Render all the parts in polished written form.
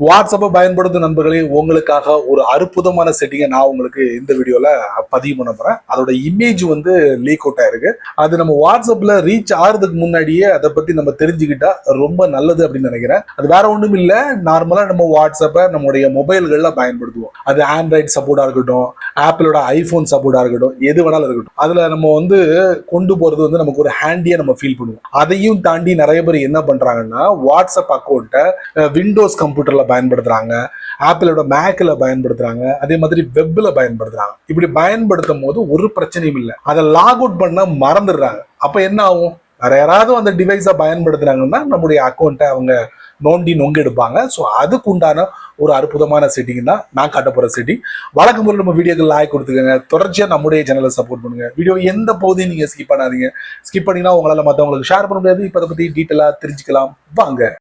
வாட்ஸ்அப்பை பயன்படுத்தும் நண்பர்களே, உங்களுக்காக ஒரு அற்புதமான செட்டிங்கை நான் உங்களுக்கு இந்த வீடியோல பதிவு பண்ண போறேன். அதோட இமேஜ் வந்து லீக் அவுட் ஆயிருக்கு. அது நம்ம வாட்ஸ்அப்ல ரீச் ஆகிறதுக்கு முன்னாடியே அதை பத்தி நம்ம தெரிஞ்சுக்கிட்டா ரொம்ப நல்லது அப்படின்னு நினைக்கிறேன். அது வேற ஒன்றும் இல்லை, நார்மலா நம்ம வாட்ஸ்அப்பை நம்முடைய மொபைல்கள்ல பயன்படுத்துவோம். அது ஆண்ட்ராய்டு சப்போர்ட்டா இருக்கட்டும், ஆப்பிளோட ஐபோன் சப்போர்ட்டா இருக்கட்டும், எது வேணாலும் இருக்கட்டும். அதுல நம்ம வந்து கொண்டு போறது வந்து நமக்கு ஒரு ஹேண்டியா நம்ம ஃபீல் பண்ணுவோம். அதையும் தாண்டி நிறைய பேர் என்ன பண்றாங்கன்னா, வாட்ஸ்அப் அக்கௌண்ட்டை விண்டோஸ் கம்ப்யூட்டர்ல பயன்படுத்துறாங்க, ஆப்பிளோட மேக்ல பயன்படுத்துறாங்க, அதே மாதிரி வெப்ல பயன்படுத்துறாங்க. இப்படி பயன்படுத்தும் போது ஒரு பிரச்சனையும் இல்லை, அதை லாக் அவுட் பண்ண மறந்துடுறாங்க. அப்ப என்ன ஆகும்? வேற யாராவது அந்த டிவைஸை பயன்படுத்துறாங்கன்னா நம்முடைய அக்கௌண்ட்டை அவங்க நோண்டி நொங்கெடுப்பாங்க. ஸோ அதுக்கு உண்டான ஒரு அற்புதமான செட்டிங் தான் நான் காட்ட போற செட்டிங். வழக்கம் போல நம்ம வீடியோக்கு லைக் கொடுத்துக்கங்க, தொடர்ச்சியா நம்முடைய சேனலை சப்போர்ட் பண்ணுங்க. வீடியோ எந்த பகுதியும் நீங்க ஸ்கிப் பண்ணாதீங்க. ஸ்கிப் பண்ணினா உங்களால மற்றவங்களுக்கு ஷேர் பண்ண முடியாது. இப்போ அதை பத்தி டீட்டெயிலா தெரிஞ்சுக்கலாம் வாங்க.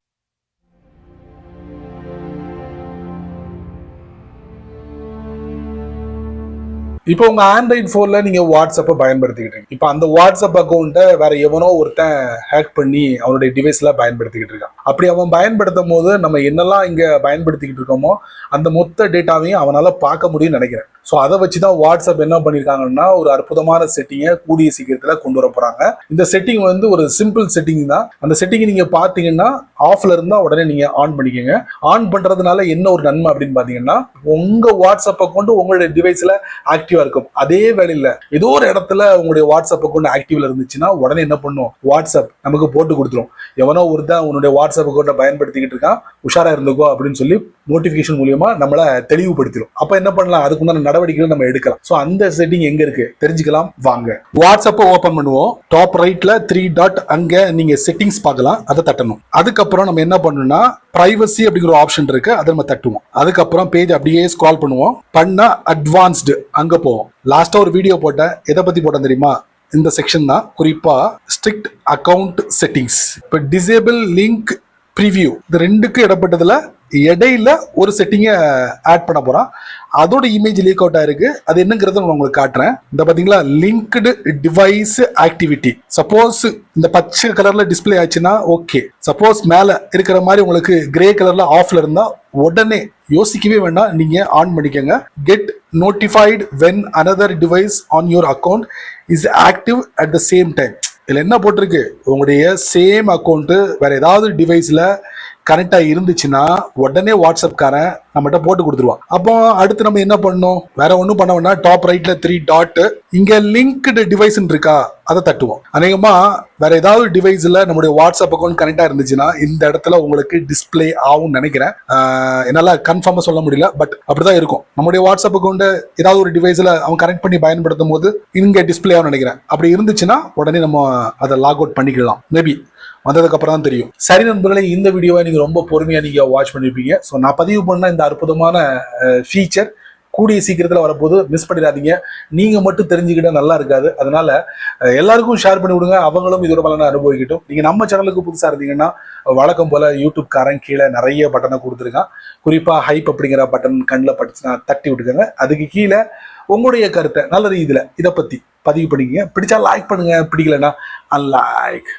இப்போ உங்க ஆண்ட்ராய்டு போன்ல நீங்க வாட்ஸ்அப்பை பயன்படுத்திக்கிட்டு இருக்கீங்க. இப்போ அந்த வாட்ஸ்அப் அக்கௌண்ட்டை வேற எவனோ ஒருத்தன் ஹேக் பண்ணி அவனுடைய டிவைஸ்ல பயன்படுத்திக்கிட்டு இருக்கான். அப்படி அவன் பயன்படுத்தும் போது நம்ம என்னெல்லாம் இங்க பயன்படுத்திக்கிட்டு இருக்கோமோ அந்த மொத்த டேட்டாவையும் அவனால பார்க்க முடியும்னு நினைக்கிறேன். ஸோ அதை வச்சுதான் வாட்ஸ்அப் என்ன பண்ணியிருக்காங்கன்னா ஒரு அற்புதமான செட்டிங்கை கூடிய சீக்கிரத்துல கொண்டு வர போறாங்க. இந்த செட்டிங் வந்து ஒரு சிம்பிள் செட்டிங் தான். அந்த செட்டிங் நீங்க பாத்தீங்கன்னா ஆஃப்ல இருந்தா உடனே நீங்க ஆன் பண்ணிக்கோங்க. ஆன் பண்றதுனால என்ன ஒரு நன்மை அப்படின்னு பாத்தீங்கன்னா, உங்க வாட்ஸ்அப் அக்கௌண்ட் உங்களுடைய டிவைஸ்ல ஆக்டிவா இருக்கும். அதே வேலையில ஏதோ ஒரு இடத்துல உங்களுடைய வாட்ஸ்அப் அக்கௌண்ட் ஆக்டிவ்ல இருந்துச்சுன்னா உடனே என்ன பண்ணும், வாட்ஸ்அப் நமக்கு போட்டு கொடுத்துரும். எவனோ ஒருத்தன் உன்னுடைய வாட்ஸ்அப் அக்கௌண்ட்டை பயன்படுத்திக்கிட்டு இருக்கான், உஷாரா இருந்துக்கோ அப்படின்னு சொல்லி நோட்டிபிகேஷன் மூலியமா நம்மள தெளிவுபடுத்திடும். அப்ப என்ன பண்ணலாம், அதுக்குண்டான நடவடிக்கைகள் நம்ம எடுக்கலாம். சோ அந்த செட்டிங் எங்க இருக்கு தெரிஞ்சுக்கலாம் வாங்க. வாட்ஸ்அப் ஓபன் பண்ணுவோம். டாப் ரைட்ல 3 டாட், அங்க நீங்க செட்டிங்ஸ் பார்க்கலாம், அதை தட்டணும். அதுக்கப்புறம் நம்ம என்ன பண்ணணும்னா பிரைவசி அப்படிங்கிற ஆப்ஷன் இருக்கு, அதை நம்ம தட்டுவோம். அதுக்கப்புறம் பேஜ் அப்படியே ஸ்க்ரால் பண்ணுவோம். பண்ணா அட்வான்ஸ்டு அங்க போவோம். லாஸ்டா ஒரு வீடியோ போட்டேன், எதை பத்தி போட்டேன் தெரியுமா? இந்த செக்ஷன் தான், குறிப்பா ஸ்ட்ரிக்ட் அக்கவுண்ட் செட்டிங்ஸ். இப்போ டிசேபிள் லிங்க் ப்ரிவியூ, இந்த ரெண்டுக்கு இடப்பட்டதுல இடையில ஒரு செட்டிங்கை ஆட் பண்ண போறான். அதோட இமேஜ் லீக் அவுட் ஆயிருக்கு. அது என்னங்கிறத நான் உங்களுக்கு காட்டுறேன். இந்த பாத்தீங்களா, லிங்க்டு டிவைஸ் ஆக்டிவிட்டி. சப்போஸ் இந்த பச்சை கலர்ல டிஸ்பிளே ஆச்சுன்னா ஓகே. சப்போஸ் மேல இருக்கிற மாதிரி உங்களுக்கு கிரே கலர்ல ஆஃப்ல இருந்தா உடனே யோசிக்கவே வேண்டாம், நீங்க ஆன் பண்ணிக்கோங்க. Get notified when another device on your account is active at the same time. இதுல என்ன போட்டிருக்கு, உங்களுடைய சேம் அக்கௌண்ட் வேற ஏதாவது டிவைஸ்ல கனெக்ட் ஆகி இருந்துச்சுன்னா உடனே வாட்ஸ்அப்காரன் நம்மகிட்ட போட்டு கொடுத்துருவான். அப்போ அடுத்து நம்ம என்ன பண்ணணும், வேற ஒன்றும் பண்ண வேண்டாம். டாப் ரைட்ல 3 டாட், இங்க லிங்க்டு டிவைஸ் இருக்கா, அதை தட்டுவோம். அநேகமா வேற ஏதாவது டிவைஸ்ல நம்மளுடைய வாட்ஸ்அப் அக்கௌண்ட் கனெக்டா இருந்துச்சுன்னா இந்த இடத்துல உங்களுக்கு டிஸ்பிளே ஆகும் நினைக்கிறேன். என்னால கன்ஃபார்மா சொல்ல முடியல, பட் அப்படிதான் இருக்கும். நம்மளுடைய வாட்ஸ்அப் அக்கௌண்ட் ஏதாவது ஒரு டிவைஸ்ல அவன் கனெக்ட் பண்ணி பயன்படுத்தும் போது இங்க டிஸ்பிளே ஆகும் நினைக்கிறேன். அப்படி இருந்துச்சுன்னா உடனே நம்ம அதை லாக் அவுட் பண்ணிக்கலாம். மேபி வந்ததுக்கு அப்புறம் தான் தெரியும். சரி நண்பர்களே, இந்த வீடியோவை நீங்க ரொம்ப பொறுமையா நீங்க வாட்ச் பண்ணிருப்பீங்க. ஸோ நான் பதிவு பண்ண இந்த அற்புதமான ஃபீச்சர் கூடிய சீக்கிரத்தில் வரப்போது, மிஸ் பண்ணிடாதீங்க. நீங்க மட்டும் தெரிஞ்சுக்கிட்டா நல்லா இருக்காது. அதனால எல்லாருக்கும் ஷேர் பண்ணி விடுங்க, அவங்களும் இதோட பலனை அனுபவிக்கட்டும். நீங்க நம்ம சேனலுக்கு புதுசா இருந்தீங்கன்னா வழக்கம் போல யூடியூப் காரன் கீழே நிறைய பட்டனை கொடுத்துருக்கான். குறிப்பா ஹைப் அப்படிங்கிற பட்டன் கண்ணில் பட்டுச்சுன்னா தட்டி விட்டுக்கோங்க. அதுக்கு கீழே உங்களுடைய கருத்தை நல்ல ரீதியில இதை பத்தி பதிவு பண்ணிக்கங்க. பிடிச்சா லைக் பண்ணுங்க, பிடிக்கலன்னா அன்லைக்.